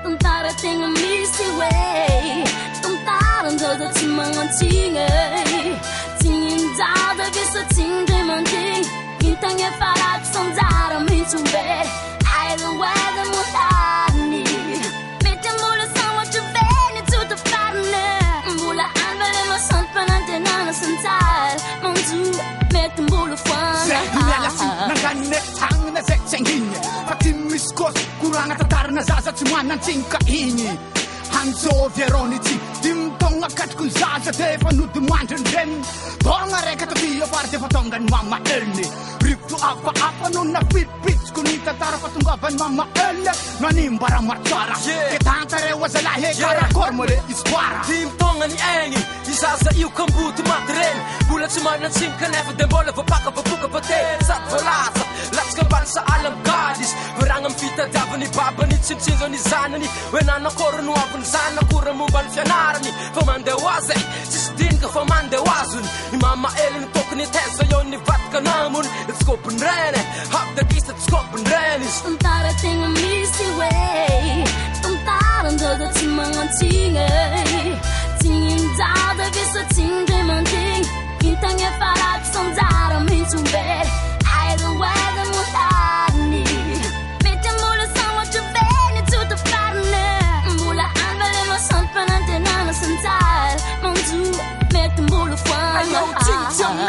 Tung ta tình Missy Way, tung ta 더더 지망한 징을 징인 자들 비서 징들만 징 인탕에 파라 성자람 힘준배 아이를 왜도 못하니 밑에 몰라 상황 주변에 두드 빠르네 몰라 안 발레만 선편한테 나는 선잘 멍주 밑에 몰라 난 간내 장내 생긴네 파팀 미스코스 구랑하다 다른 사사지만 난 찡까이니 한소 베로니지 딤동아 같군 사사 대파 누드 만든 렌 동아래 같은 비어 파르테 파통간 마마 엘니 리프트 아파 누나 삐삐 kunita tara patunggaban mama elle nanim bara marchara ketantare wasalahe kara kormole ispara Dim tongan ni engi isasa iu kambutu matren bulat semanan simkan ever den bola för packa för buka för te sat för lasa lats kan bansa alam gadis verangam fita davan i baban i chinchino ni zanani when ana kornu avun sana kuramu bal fyanarani famande waze sistin ka famande wazun mama ellen tokni tesa yoni vatka namun it's gopen rene hab the kist it's gopen rene tung ta tình Missy Way tung ta 더더 지망한 징을 징인 자들 비서 징들만 징 인탕에 파라 성자람 힘준배 아이를 왜도 못하니 밑에 몰라 상황 주변에 두드 빠르네 몰라 안 발레만 선편한테 나는 선잘 멍주 밑에 몰라 Ayo cingcang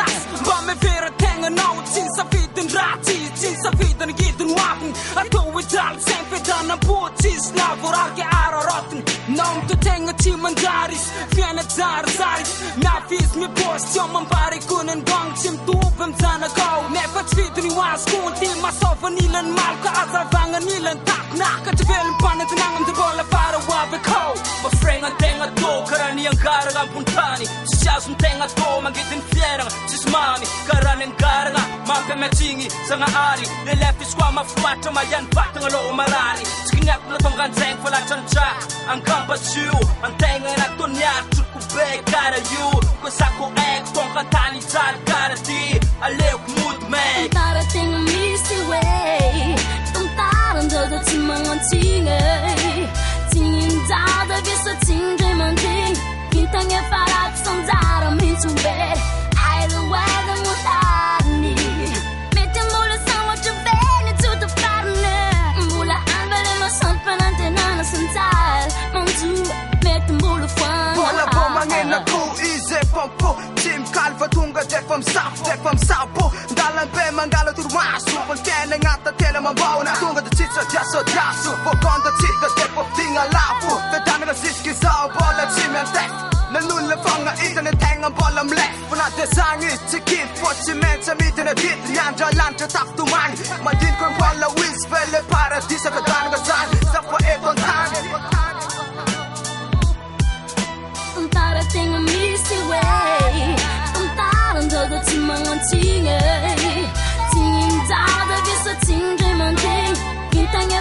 Bame vera tenga nau Cinsa fitin rati Cinsa fitin gitun wakin Ato widal Sempe dana putis Lavor ake ara rotten Nom tu tenga timan daris Fiena dara zaris Nafis mi post Jom mambari kunen gong Chim tupem zana go Nefat fitin i was Kun til masofa nilan malka Azarvangan nilan tak Naka tibelin panet Nangam te bola para wabe ko Bafrengan tenga do Karani ang karagang puntani Siyasum tenga do Magitin fierang Sismani Karaning karanga Mampe machingi Sanga ari Lelefis kwa mafuata Mayan batang alo marani Sikinyak na tonggan zeng Fala chancha Ang kambat siu Ang tenga na tunya Chutku be kara yu Kusako ek Tongkan tani Zad kara di Aleuk mood me tung ta tình Missy Way tung ta 더더 지망한 징을 징인 자들 비서 징들만 징 인탕에 파라 성자람 힘준배 아이를 왜도 못하니 밑에 몰라 상황 주변에 두드 빠르네 몰라 안 발레만 선편한테 나는 선잘 멍주 밑에 몰라 Bola bomangin ako ize pompo Tim kalva tunga defam sapo Dalan pe mangalo turmasu Pagkene ngata tela mambawna Tunga da chitsa jaso jasu Pokonda chita depo tinga lapu Vedana ga siski sao bola chimyan tek Nanulla fanga internet hängan bollam lätt Från att det sang ut till kid Fortiment som inte är ditt Jandra lantja tack du man Man din kon bolla wins Fäller paradis Att vedana ga san Sappa ett on tang tung ta tình Missy Way tung ta 더더 지망한 징을 징인 자들 비서 징들만 징 인탕에